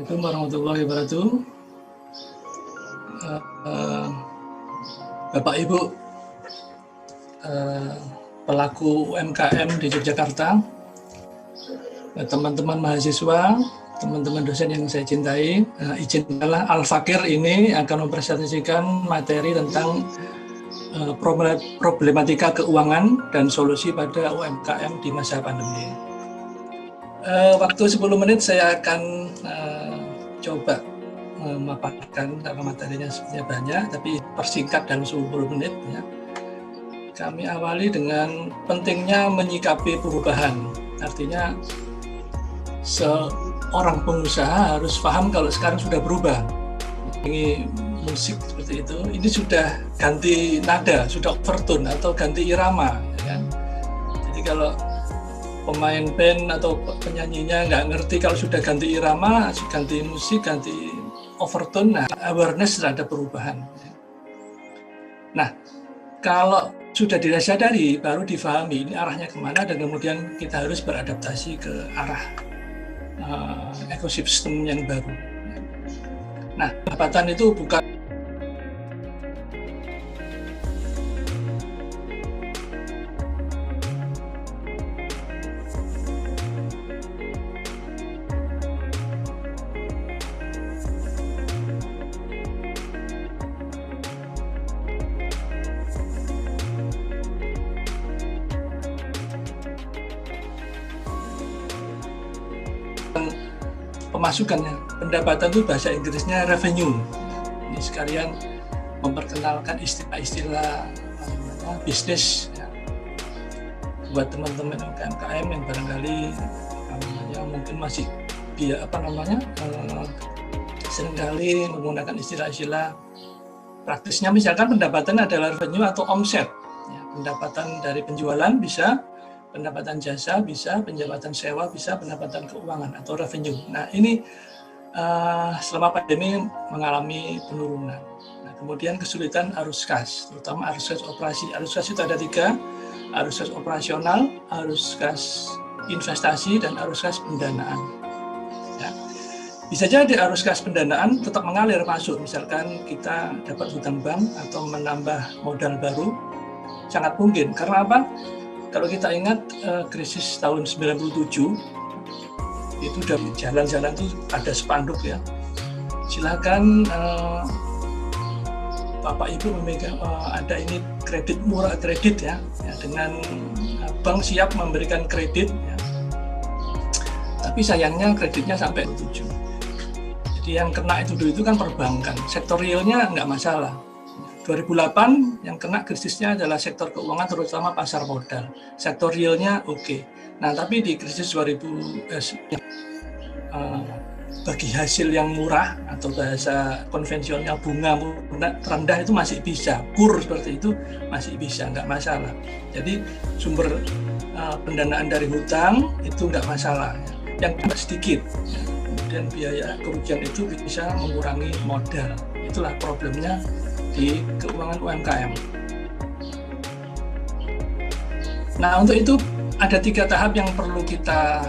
Assalamualaikum warahmatullahi wabarakatuh. Bapak Ibu pelaku UMKM di Yogyakarta, teman-teman mahasiswa, teman-teman dosen yang saya cintai, izinkanlah Al-Fakir ini akan mempresentasikan materi tentang problematika keuangan dan solusi pada UMKM di masa pandemi. Waktu 10 menit saya akan coba memaparkan, karena materinya sebenarnya banyak, tapi persingkat dalam 10 menit. Ya. Kami awali dengan pentingnya menyikapi perubahan. Artinya seorang pengusaha harus paham kalau sekarang sudah berubah. Ini musik seperti itu, ini sudah ganti nada, sudah overtone atau ganti irama. Ya. Jadi kalau pemain band atau penyanyinya nggak ngerti kalau sudah ganti irama, ganti musik, ganti overtone, nah awareness terhadap perubahan. Nah, kalau sudah disadari, baru difahami ini arahnya kemana, dan kemudian kita harus beradaptasi ke arah ekosistem yang baru. Nah, pendapatan itu bukan pemasukannya. Pendapatan itu bahasa Inggrisnya revenue. Ini sekalian memperkenalkan istilah-istilah bisnis ya, buat teman-teman UMKM yang barangkali mungkin masih seringkali menggunakan istilah-istilah praktisnya. Misalkan pendapatan adalah revenue atau omset ya, pendapatan dari penjualan bisa, pendapatan jasa bisa, pendapatan sewa bisa, pendapatan keuangan atau revenue. Nah, ini selama pandemi mengalami penurunan. Nah, kemudian kesulitan arus kas, terutama arus kas operasi. Arus kas itu ada 3, arus kas operasional, arus kas investasi, dan arus kas pendanaan. Ya. Bisa jadi arus kas pendanaan tetap mengalir masuk, misalkan kita dapat hutang bank atau menambah modal baru, sangat mungkin. Karena apa? Kalau kita ingat krisis tahun 97, itu dari jalan-jalan itu ada spanduk ya. Silakan Bapak Ibu memegang ada ini kredit murah, kredit ya dengan bank siap memberikan kredit ya. Tapi sayangnya kreditnya sampai 7. Jadi yang kena itu dulu itu kan perbankan, sektor realnya nggak masalah. 2008 yang kena krisisnya adalah sektor keuangan, terutama pasar modal. Sektor realnya oke. Nah, tapi di krisis 2000 bagi hasil yang murah atau bahasa konvensional bunga rendah itu masih bisa, kur seperti itu masih bisa, nggak masalah. Jadi sumber pendanaan dari hutang itu nggak masalah, yang sedikit. Kemudian biaya kerugian itu bisa mengurangi modal. Itulah problemnya di keuangan UMKM. Nah, untuk itu ada 3 tahap yang perlu kita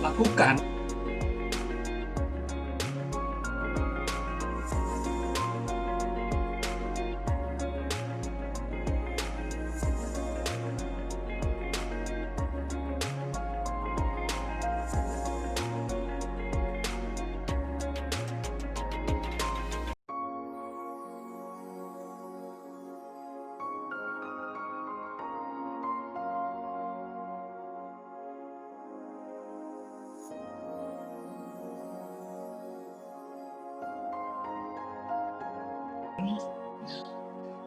lakukan.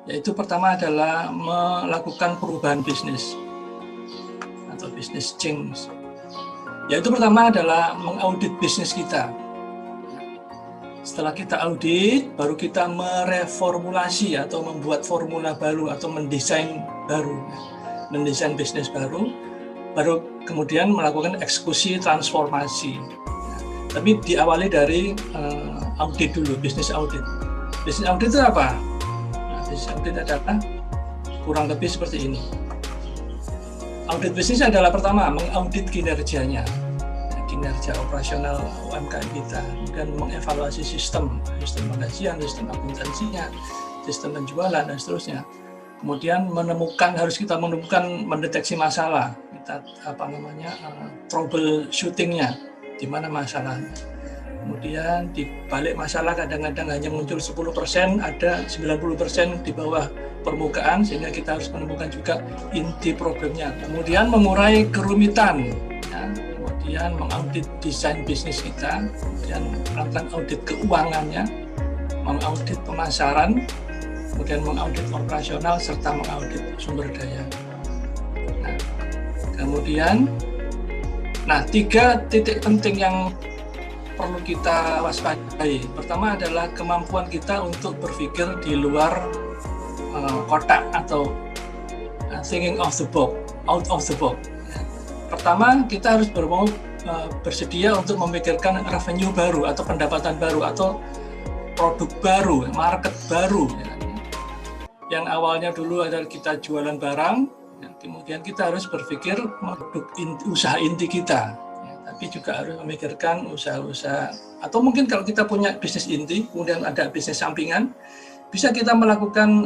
Yaitu pertama adalah melakukan perubahan bisnis atau business change. Yaitu pertama adalah mengaudit bisnis kita. Setelah kita audit, baru kita mereformulasi atau membuat formula baru atau mendesain baru, mendesain bisnis baru kemudian melakukan eksekusi transformasi. Tapi diawali dari audit dulu, bisnis audit. Bisnis audit itu apa? Bisnis audit adalah kurang lebih seperti ini. Audit bisnis adalah pertama mengaudit kinerjanya. kinerja operasional UMKM kita, kemudian mengevaluasi sistem penggajian, sistem akuntansinya, sistem penjualan dan seterusnya. Kemudian harus kita menemukan, mendeteksi masalah, kita troubleshootingnya, di mana masalahnya. Kemudian di balik masalah kadang-kadang hanya muncul 10%, ada 90% di bawah permukaan, sehingga kita harus menemukan juga inti problemnya. Kemudian mengurai kerumitan, ya. Kemudian mengaudit desain bisnis kita, kemudian melakukan audit keuangannya, mengaudit pemasaran, kemudian mengaudit operasional, serta mengaudit sumber daya. Nah, kemudian, 3 titik penting yang perlu kita waspadai. Pertama adalah kemampuan kita untuk berpikir di luar kotak atau thinking out of the box. Pertama, kita harus bersedia untuk memikirkan revenue baru atau pendapatan baru atau produk baru, market baru. Yang awalnya dulu adalah kita jualan barang, kemudian kita harus berpikir usaha inti kita. Tapi juga harus memikirkan usaha-usaha, atau mungkin kalau kita punya bisnis inti, kemudian ada bisnis sampingan, bisa kita melakukan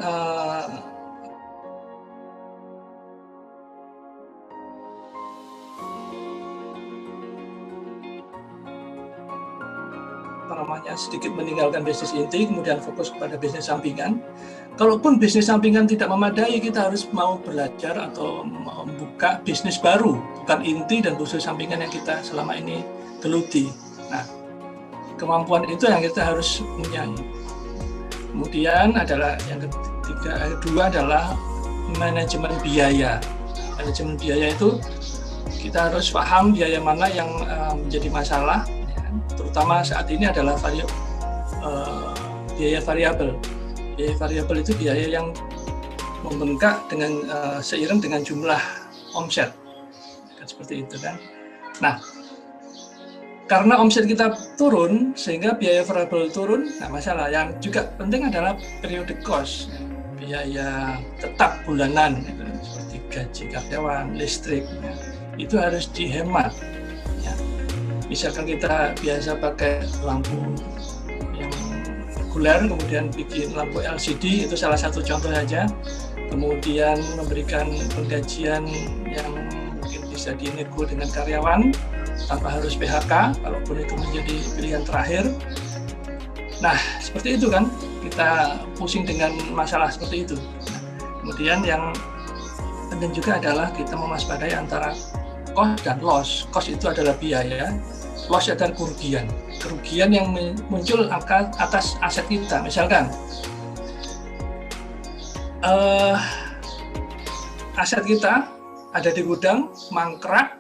sedikit meninggalkan bisnis inti, kemudian fokus kepada bisnis sampingan. Kalaupun bisnis sampingan tidak memadai, kita harus mau belajar atau membuka bisnis baru, bukan inti dan bisnis sampingan yang kita selama ini geluti. Nah, kemampuan itu yang kita harus punya. Kemudian adalah yang kedua adalah manajemen biaya. Manajemen biaya itu kita harus paham biaya mana yang menjadi masalah, terutama saat ini adalah biaya variabel. Biaya variabel itu biaya yang membengkak dengan seiring dengan jumlah omset, seperti itu kan. Nah, karena omset kita turun sehingga biaya variabel turun, masalah. Yang juga penting adalah periodic cost, biaya tetap bulanan, seperti gaji karyawan, listrik, itu harus dihemat. Misalkan kita biasa pakai lampu yang reguler, kemudian bikin lampu LCD, itu salah satu contoh saja. Kemudian memberikan penggajian yang mungkin bisa dinego dengan karyawan tanpa harus PHK, kalaupun itu menjadi pilihan terakhir. Nah, seperti itu kan, kita pusing dengan masalah seperti itu. Kemudian yang penting juga adalah kita mewaspadai antara cost dan loss. Cost itu adalah biaya, loss adalah kerugian. Kerugian yang muncul atas aset kita. Misalkan aset kita ada di gudang, mangkrak,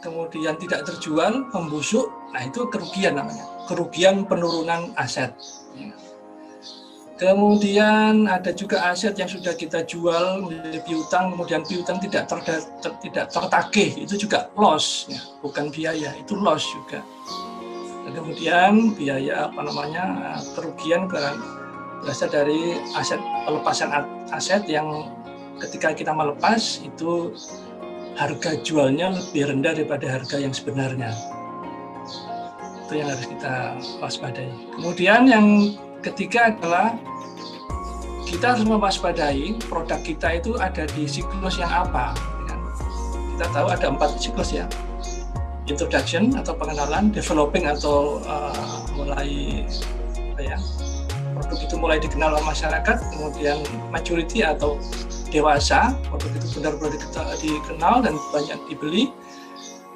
kemudian tidak terjual, membusuk, itu kerugian namanya. Kerugian penurunan aset. Kemudian ada juga aset yang sudah kita jual menjadi piutang, kemudian piutang tidak tertagih, itu juga loss, bukan biaya, itu loss juga. Dan kemudian biaya kerugian berasal dari pelepasan aset yang ketika kita melepas itu harga jualnya lebih rendah daripada harga yang sebenarnya. Itu yang harus kita waspadai. Kemudian yang ketiga adalah kita harus mewaspadai produk kita itu ada di siklus yang apa. Kita tahu ada 4 siklus ya. Introduction atau pengenalan, developing atau produk itu mulai dikenal oleh masyarakat, kemudian maturity atau dewasa, produk itu benar-benar dikenal dan banyak dibeli.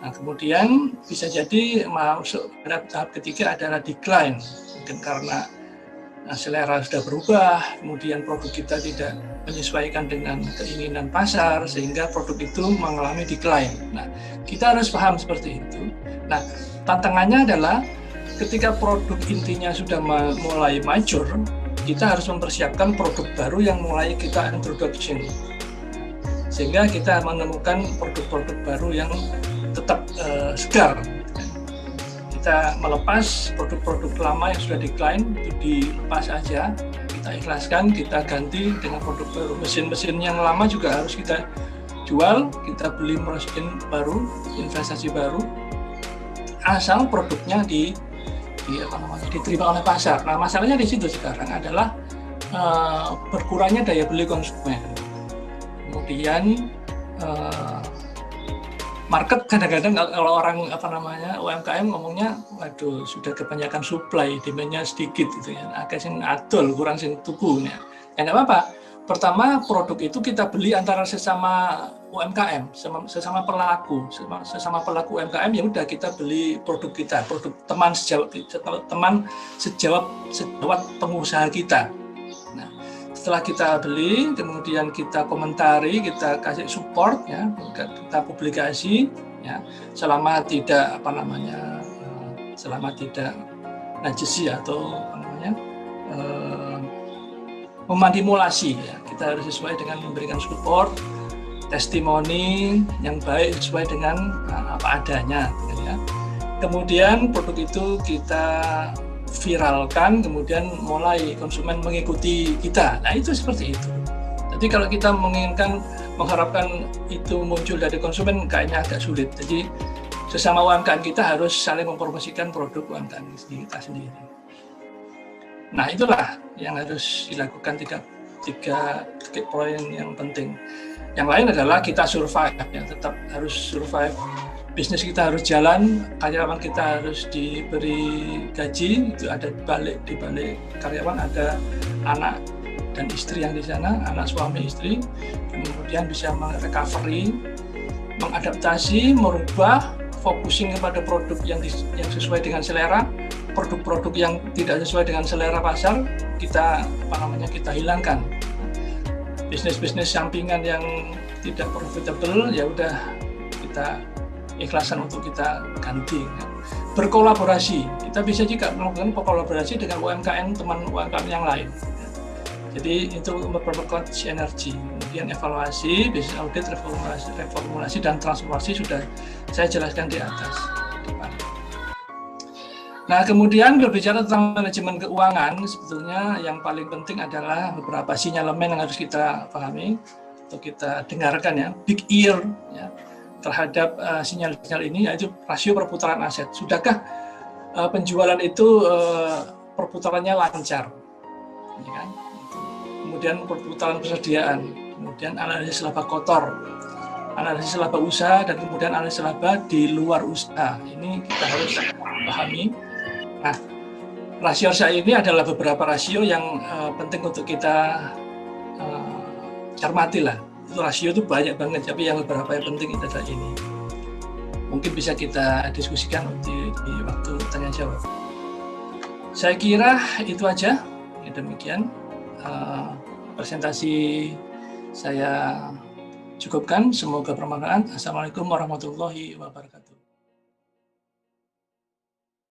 Nah, kemudian bisa jadi masuk pada tahap ketiga adalah decline, mungkin karena selera sudah berubah, kemudian produk kita tidak menyesuaikan dengan keinginan pasar sehingga produk itu mengalami decline. Nah, kita harus paham seperti itu. Nah, tantangannya adalah ketika produk intinya sudah mulai mature, kita harus mempersiapkan produk baru yang mulai kita introduction. Sehingga kita menemukan produk-produk baru yang tetap segar. Kita melepas produk-produk lama yang sudah decline, itu dilepas aja, kita ikhlaskan, kita ganti dengan produk baru. Mesin-mesin yang lama juga harus kita jual, kita beli mesin baru, investasi baru, asal produknya diterima oleh pasar. Nah, masalahnya di situ sekarang adalah berkurangnya daya beli konsumen. Kemudian market kadang-kadang kalau orang UMKM ngomongnya, waduh sudah kebanyakan supply, demand-nya sedikit gitu ya. Agak sing adol, kurang sing tuku ya. Ya enggak apa-apa. Pertama, produk itu kita beli antara sesama UMKM, sesama pelaku UMKM, ya udah kita beli produk kita, produk teman sejawat pengusaha kita. Nah, setelah kita beli, kemudian kita komentari, kita kasih support, ya, kita publikasi, ya, selama tidak najisi atau memanipulasi, ya. Kita harus sesuai dengan memberikan support, testimoni yang baik sesuai dengan apa adanya, ya. Kemudian produk itu kita viralkan, kemudian mulai konsumen mengikuti kita. Nah, itu seperti itu. Jadi kalau kita mengharapkan itu muncul dari konsumen, kayaknya agak sulit. Jadi sesama UMKM kita harus saling mempromosikan produk UMKM kita sendiri. Nah, itulah yang harus dilakukan tiga poin yang penting. Yang lain adalah kita survive, ya, tetap harus survive. Bisnis kita harus jalan, karyawan kita harus diberi gaji, itu ada di balik karyawan ada anak dan istri yang di sana, anak suami istri, kemudian bisa merecovery, mengadaptasi, merubah, focusing kepada produk yang sesuai dengan selera. Produk-produk yang tidak sesuai dengan selera pasar kita hilangkan. Bisnis-bisnis sampingan yang tidak profitable, ya udah kita ikhlasan untuk kita ganti. Berkolaborasi, kita bisa juga melakukan kolaborasi dengan UMKM, teman UMKM yang lain. Jadi itu memperkuat sinergi. Kemudian evaluasi, business audit, reformulasi dan transformasi sudah saya jelaskan di atas. Nah, kemudian berbicara tentang manajemen keuangan, sebetulnya yang paling penting adalah beberapa sinyalemen yang harus kita pahami atau kita dengarkan, ya. Big ear, ya, terhadap sinyal-sinyal ini, yaitu rasio perputaran aset. Sudahkah penjualan itu perputarannya lancar, ya kan? Kemudian perputaran persediaan, kemudian analisis laba kotor, analisis laba usaha, dan kemudian analisis laba di luar usaha. Ini kita harus pahami. Nah, rasio ini adalah beberapa rasio yang penting untuk kita cermati lah. Itu rasio itu banyak banget, tapi yang beberapa yang penting itu adalah ini. Mungkin bisa kita diskusikan di waktu tanya jawab. Saya kira itu aja. Ya, demikian presentasi saya cukupkan. Semoga bermanfaat. Assalamualaikum warahmatullahi wabarakatuh.